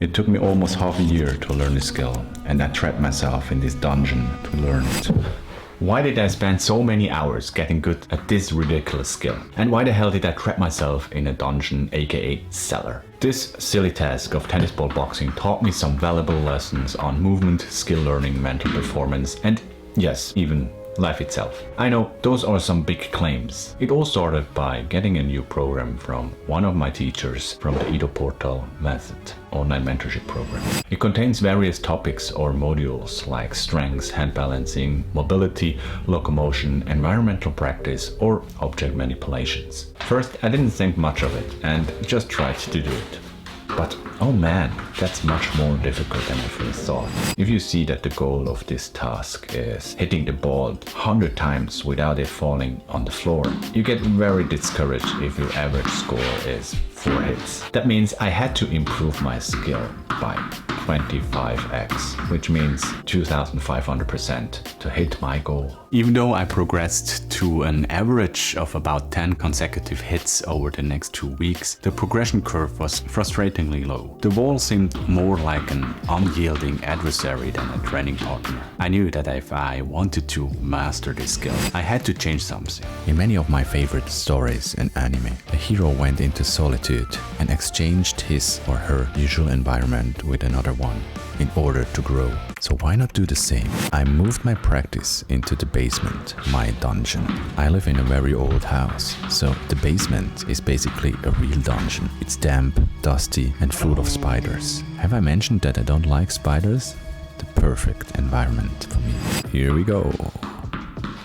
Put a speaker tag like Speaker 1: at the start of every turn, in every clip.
Speaker 1: It took me almost half a year to learn this skill, and I trapped myself in this dungeon to learn it. Why did I spend so many hours getting good at this ridiculous skill? And why the hell did I trap myself in a dungeon, aka cellar? This silly task of tennis ball boxing taught me some valuable lessons on movement, skill learning, mental performance, and yes, even life itself. I know those are some big claims. It all started by getting a new program from one of my teachers from the Edo Portal Method online mentorship program. It contains various topics or modules like strengths, hand balancing, mobility, locomotion, environmental practice, or object manipulations. First, I didn't think much of it and just tried to do it. But oh man, that's much more difficult than I first thought. If you see that the goal of this task is hitting the ball 100 times without it falling on the floor, you get very discouraged if your average score is 4 hits. That means I had to improve my skill by 25x, which means 2500% to hit my goal. Even though I progressed to an average of about 10 consecutive hits over the next 2 weeks, the progression curve was frustratingly low. The wall seemed more like an unyielding adversary than a training partner. I knew that if I wanted to master this skill, I had to change something. In many of my favorite stories in anime, the hero went into solitude and exchanged his or her usual environment with another one in order to grow. So why not do the same? I moved my practice into the basement, my dungeon. I live in a very old house, so the basement is basically a real dungeon. It's damp, dusty, and full of spiders. Have I mentioned that I don't like spiders? The perfect environment for me. Here we go.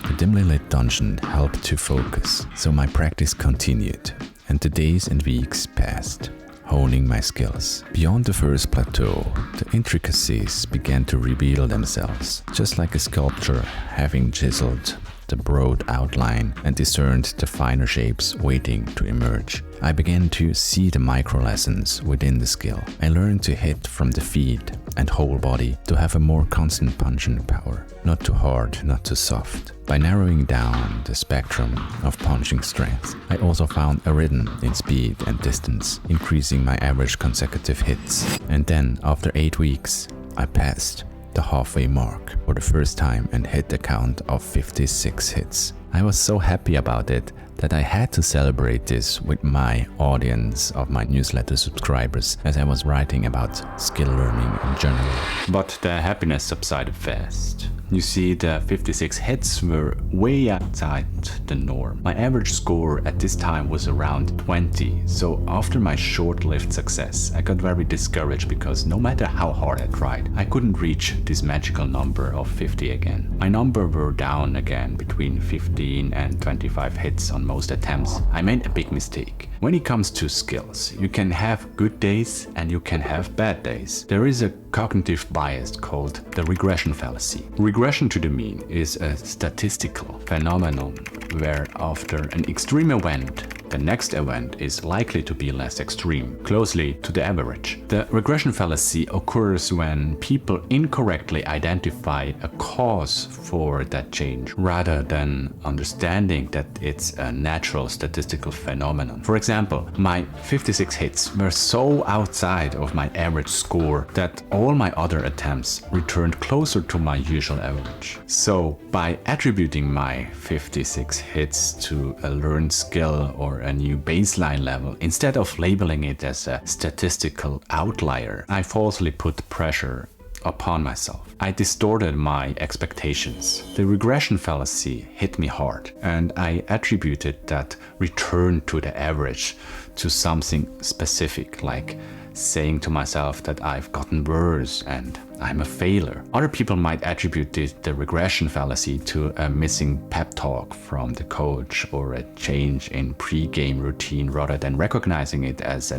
Speaker 1: The dimly lit dungeon helped to focus, so my practice continued, and the days and weeks passed, honing my skills. Beyond the first plateau, the intricacies began to reveal themselves, just like a sculptor having chiseled the broad outline and discerned the finer shapes waiting to emerge. I began to see the micro lessons within the skill. I learned to hit from the feet and whole body to have a more constant punching power. Not too hard, not too soft. By narrowing down the spectrum of punching strength, I also found a rhythm in speed and distance, increasing my average consecutive hits. And then, after 8 weeks, I passed the halfway mark for the first time and hit the count of 56 hits. I was so happy about it that I had to celebrate this with my audience of my newsletter subscribers as I was writing about skill learning in general. But the happiness subsided fast. You see, the 56 hits were way outside the norm. My average score at this time was around 20, so after my short-lived success, I got very discouraged because no matter how hard I tried, I couldn't reach this magical number of 50 again. My number were down again between 15 and 25 hits on most attempts. I made a big mistake. When it comes to skills, you can have good days and you can have bad days. There is a cognitive bias called the regression fallacy. Regression to the mean is a statistical phenomenon where after an extreme event, the next event is likely to be less extreme, closely to the average. The regression fallacy occurs when people incorrectly identify a cause for that change rather than understanding that it's a natural statistical phenomenon. For example, my 56 hits were so outside of my average score that all my other attempts returned closer to my usual average. So by attributing my 56 hits to a learned skill or a new baseline level, instead of labeling it as a statistical outlier, I falsely put pressure upon myself. I distorted my expectations. The regression fallacy hit me hard, and I attributed that return to the average to something specific, like saying to myself that I've gotten worse and I'm a failure. Other people might attribute the regression fallacy to a missing pep talk from the coach or a change in pre-game routine rather than recognizing it as a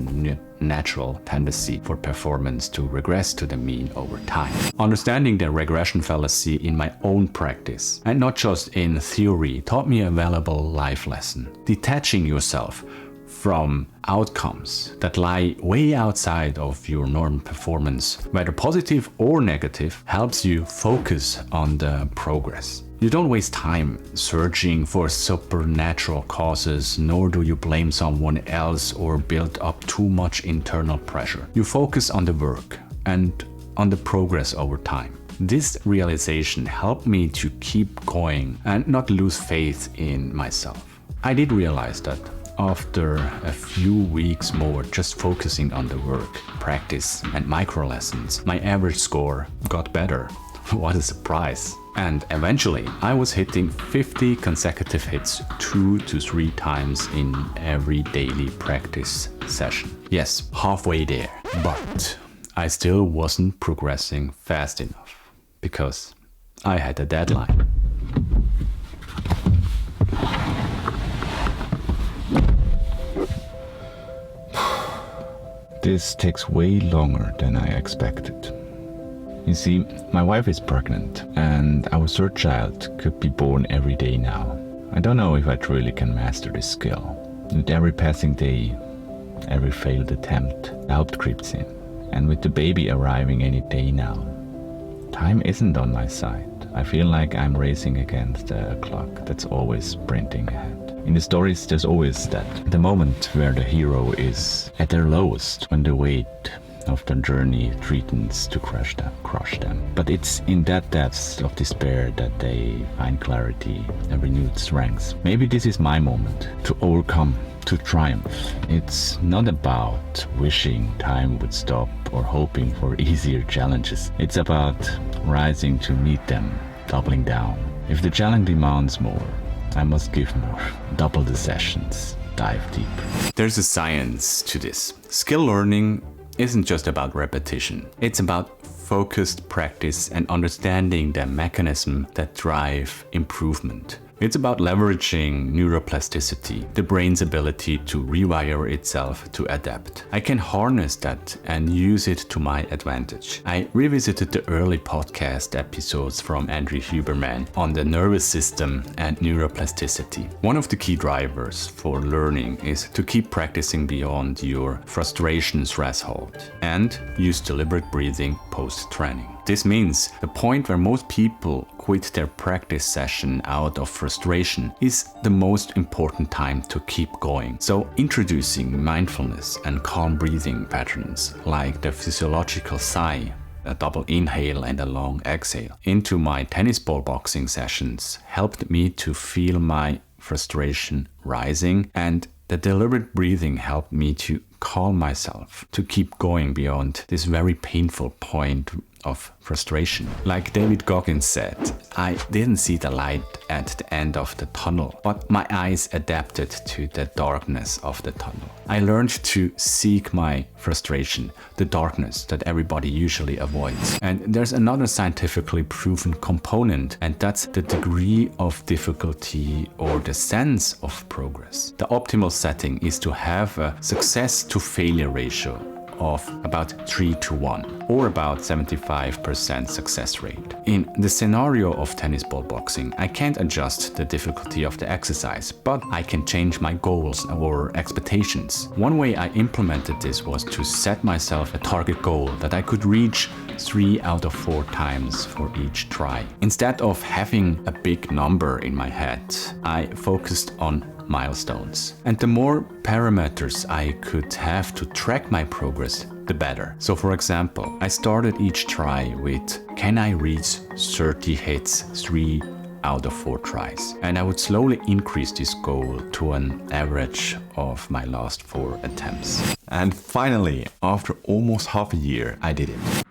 Speaker 1: natural tendency for performance to regress to the mean over time. Understanding the regression fallacy in my own practice, and not just in theory, taught me a valuable life lesson. Detaching yourself from outcomes that lie way outside of your normal performance, whether positive or negative, helps you focus on the progress. You don't waste time searching for supernatural causes, nor do you blame someone else or build up too much internal pressure. You focus on the work and on the progress over time. This realization helped me to keep going and not lose faith in myself. I did realize that after a few weeks more just focusing on the work, practice and micro lessons, my average score got better. What a surprise. And eventually I was hitting 50 consecutive hits 2 to 3 times in every daily practice session. Yes, halfway there. But I still wasn't progressing fast enough because I had a deadline. This takes way longer than I expected. You see, my wife is pregnant and our third child could be born every day now. I don't know if I truly can master this skill. With every passing day, every failed attempt, doubt creeps in. And with the baby arriving any day now, time isn't on my side. I feel like I'm racing against a clock that's always sprinting ahead. In the stories, there's always the moment where the hero is at their lowest, when the weight of the journey threatens to crush them. But it's in that depths of despair that they find clarity and renewed strength. Maybe this is my moment to overcome, to triumph. It's not about wishing time would stop or hoping for easier challenges. It's about rising to meet them, doubling down. If the challenge demands more, I must give more. Double the sessions, dive deeper. There's a science to this. Skill learning isn't just about repetition. It's about focused practice and understanding the mechanism that drive improvement. It's about leveraging neuroplasticity, the brain's ability to rewire itself to adapt. I can harness that and use it to my advantage. I revisited the early podcast episodes from Andrew Huberman on the nervous system and neuroplasticity. One of the key drivers for learning is to keep practicing beyond your frustration threshold and use deliberate breathing post-training. This means the point where most people quit their practice session out of frustration is the most important time to keep going. So introducing mindfulness and calm breathing patterns like the physiological sigh, a double inhale and a long exhale, into my tennis ball boxing sessions helped me to feel my frustration rising, and the deliberate breathing helped me to calm myself, to keep going beyond this very painful point of frustration. Like David Goggins said, I didn't see the light at the end of the tunnel, but my eyes adapted to the darkness of the tunnel. I learned to seek my frustration, the darkness that everybody usually avoids. And there's another scientifically proven component, and that's the degree of difficulty or the sense of progress. The optimal setting is to have a success to failure ratio of about 3-to-1, or about 75% success rate. In the scenario of tennis ball boxing, I can't adjust the difficulty of the exercise, but I can change my goals or expectations. One way I implemented this was to set myself a target goal that I could reach 3 out of 4 times for each try. Instead of having a big number in my head, I focused on milestones. And the more parameters I could have to track my progress, the better. So for example, I started each try with, can I reach 30 hits 3 out of 4 tries? And I would slowly increase this goal to an average of my last 4 attempts. And finally, after almost half a year, I did it.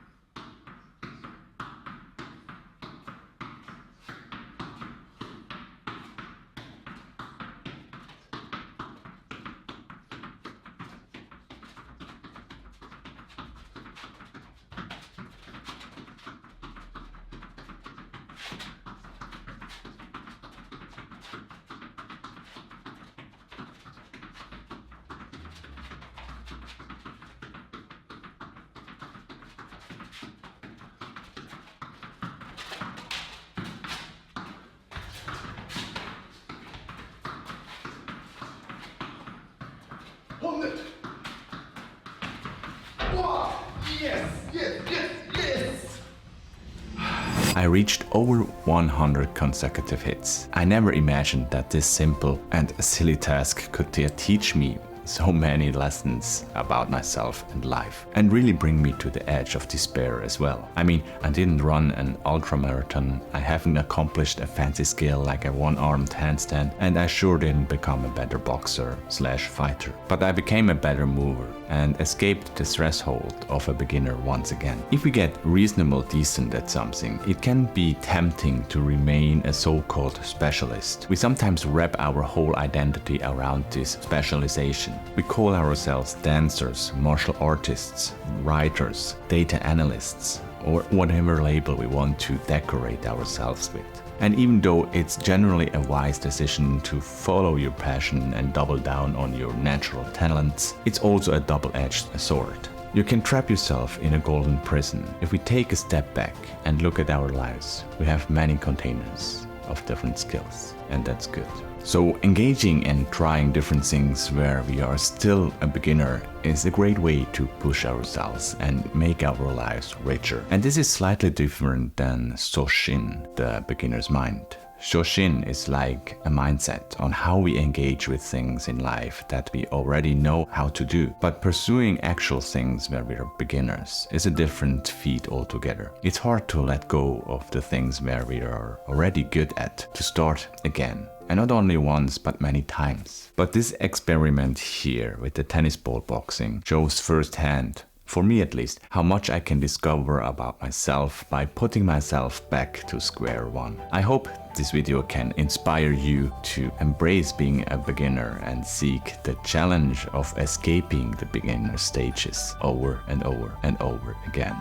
Speaker 1: I reached over 100 consecutive hits. I never imagined that this simple and silly task could teach me so many lessons about myself and life, and really bring me to the edge of despair as well. I mean, I didn't run an ultramarathon, I haven't accomplished a fancy skill like a one-armed handstand, and I sure didn't become a better boxer/fighter. But I became a better mover and escaped the threshold of a beginner once again. If we get reasonable decent at something, it can be tempting to remain a so-called specialist. We sometimes wrap our whole identity around this specialization. We call ourselves dancers, martial artists, writers, data analysts, or whatever label we want to decorate ourselves with. And even though it's generally a wise decision to follow your passion and double down on your natural talents, it's also a double-edged sword. You can trap yourself in a golden prison. If we take a step back and look at our lives, we have many containers of different skills, and that's good. So engaging and trying different things where we are still a beginner is a great way to push ourselves and make our lives richer. And this is slightly different than Soshin, the beginner's mind. Shoshin is like a mindset on how we engage with things in life that we already know how to do. But pursuing actual things where we are beginners is a different feat altogether. It's hard to let go of the things where we are already good at to start again. And not only once, but many times. But this experiment here with the tennis ball boxing shows firsthand, for me at least, how much I can discover about myself by putting myself back to square one. I hope this video can inspire you to embrace being a beginner and seek the challenge of escaping the beginner stages over and over and over again.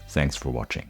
Speaker 1: Thanks for watching.